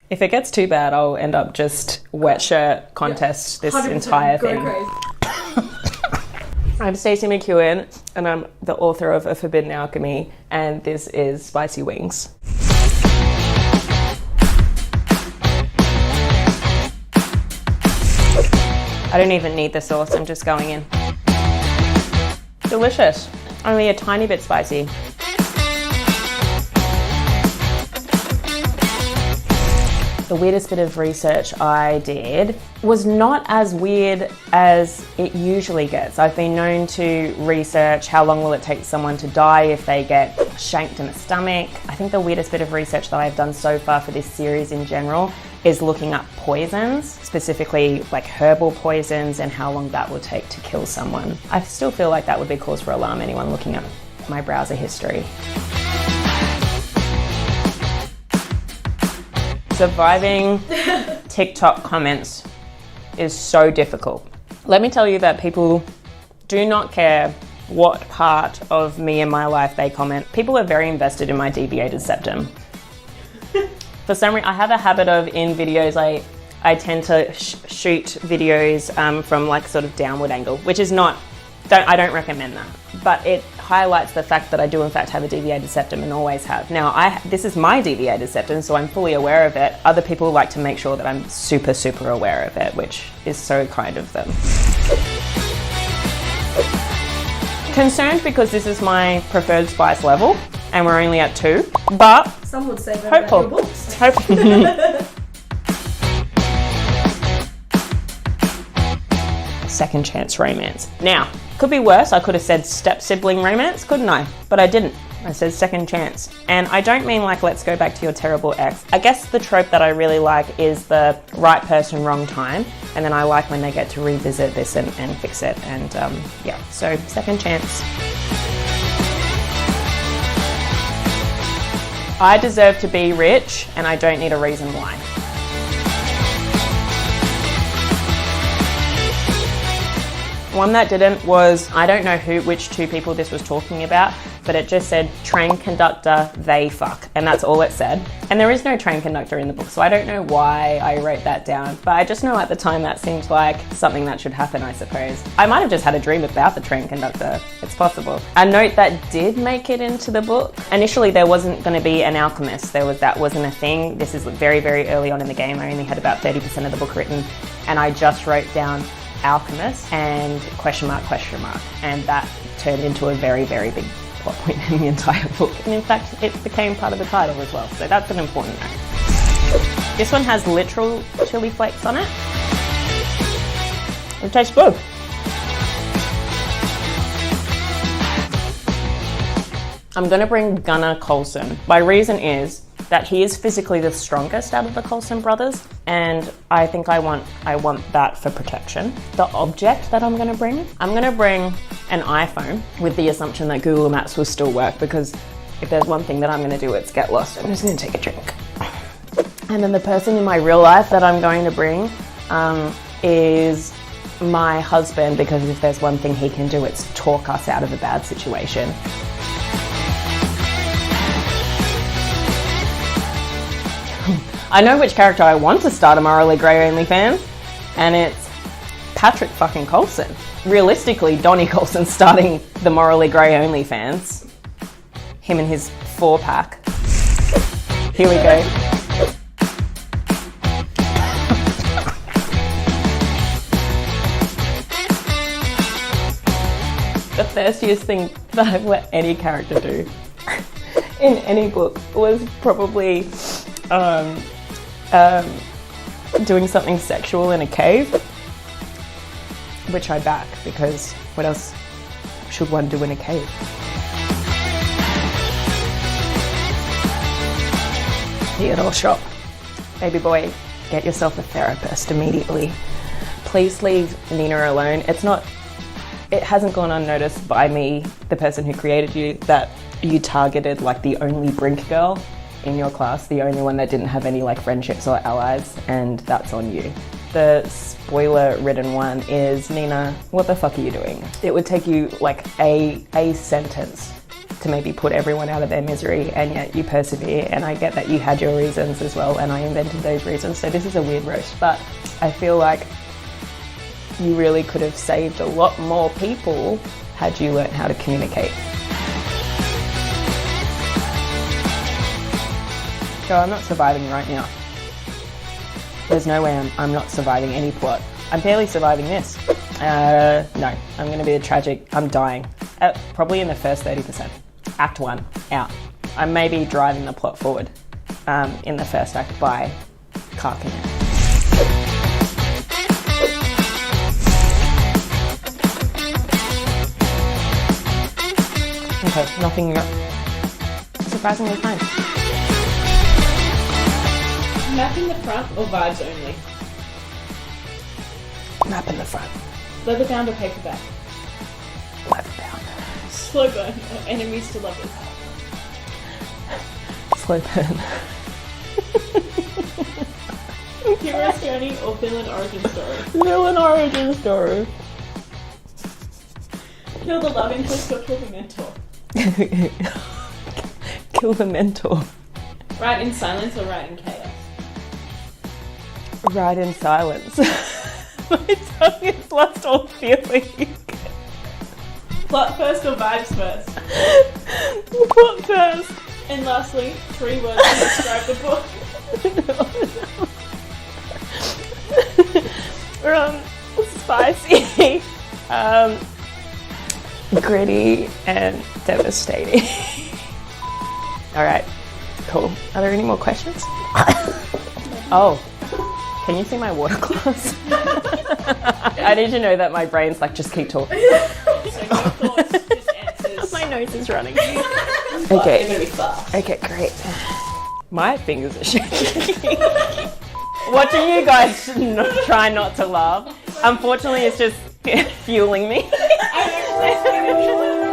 If it gets too bad, I'll end up just wet shirt contest this entire thing. I'm Stacey McEwan, and I'm the author of A Forbidden Alchemy, and this is Spicy Wings. I don't even need the sauce, I'm just going in. Delicious, only a tiny bit spicy. The weirdest bit of research I did was not as weird as it usually gets. I've been known to research how long will it take someone to die if they get shanked in the stomach. I think the weirdest bit of research that I've done so far for this series in general is looking up poisons, specifically like herbal poisons and how long that will take to kill someone. I still feel like that would be cause for alarm, anyone looking at my browser history. Surviving TikTok comments is so difficult. Let me tell you that people do not care what part of me and my life they comment. People are very invested in my deviated septum. For some reason, I have a habit of, in videos, I tend to shoot videos from like sort of downward angle, which is not, I don't recommend that. But it highlights the fact that I do in fact have a deviated septum and always have. Now, this is my deviated septum, so I'm fully aware of it. Other people like to make sure that I'm super, super aware of it, which is so kind of them. Concerned because this is my preferred spice level, and we're only at 2, but some would say that hopeful. About your books. Hopeful. Second chance romance. Now, could be worse. I could have said step-sibling romance, couldn't I? But I didn't. I said second chance. And I don't mean like, let's go back to your terrible ex. I guess the trope that I really like is the right person, wrong time. And then I like when they get to revisit this and fix it. And yeah, so second chance. I deserve to be rich, and I don't need a reason why. One that didn't was, I don't know which 2 people this was talking about, but it just said train conductor, they fuck, and that's all it said. And there is no train conductor in the book, so I don't know why I wrote that down, but I just know at the time that seemed like something that should happen, I suppose. I might have just had a dream about the train conductor, it's possible. A note that did make it into the book, initially there wasn't going to be an alchemist, that wasn't a thing. This is very, very early on in the game. I only had about 30% of the book written, and I just wrote down alchemist and question mark, and that turned into a very, very big plot point in the entire book. And in fact, it became part of the title as well, so that's an important note. This one has literal chili flakes on it. It tastes good. I'm gonna bring Gunnar Colson. My reason is that he is physically the strongest out of the Colson brothers, and I think I want that for protection. The object that I'm gonna bring an iPhone with the assumption that Google Maps will still work, because if there's one thing that I'm gonna do, it's get lost. I'm just gonna take a drink. And then the person in my real life that I'm going to bring is my husband, because if there's one thing he can do, it's talk us out of a bad situation. I know which character I want to start a morally grey OnlyFans, and it's Patrick fucking Colson. Realistically, Donnie Colson starting the morally grey OnlyFans. Him and his 4-pack. Here we go. The thirstiest thing that I've let any character do in any book was probably doing something sexual in a cave, which I back, because what else should one do in a cave? Theodore shop. Baby boy, get yourself a therapist immediately. Please leave Nina alone. It hasn't gone unnoticed by me, the person who created you, that you targeted like the only brink girl in your class, the only one that didn't have any like friendships or allies, and that's on you. The spoiler-ridden one is, Nina, what the fuck are you doing? It would take you like a sentence to maybe put everyone out of their misery, and yet you persevere. And I get that you had your reasons as well, and I invented those reasons. So this is a weird roast, but I feel like you really could have saved a lot more people had you learnt how to communicate. So I'm not surviving right now. There's no way I'm not surviving any plot. I'm barely surviving this. No, I'm going to be a tragic. I'm dying. Probably in the first 30%. Act 1, out. I may be driving the plot forward in the first act by carking it. Okay, nothing surprisingly fine. Map in the front or vibes only? Map in the front. Leather bound or paperback? Leather bound. Slow burn or enemies to lovers? Slow burn. Hero's journey or villain origin story? Villain origin story. Kill the love interest or kill the mentor? Kill the mentor. Write in silence or write in chaos? Write in silence. My tongue has lost all feeling. Plot first or vibes first? Plot first. And lastly, 3 words to describe the book. Spicy, gritty, and devastating. All right, cool. Are there any more questions? Oh, can you see my water glass? I need to know that my brain's like, just keep talking. So no thoughts, just answers. My nose is running. But Okay. they're gonna be fast. Okay, great. My fingers are shaking. Watching you guys try not to laugh, unfortunately, it's just fueling me. I know,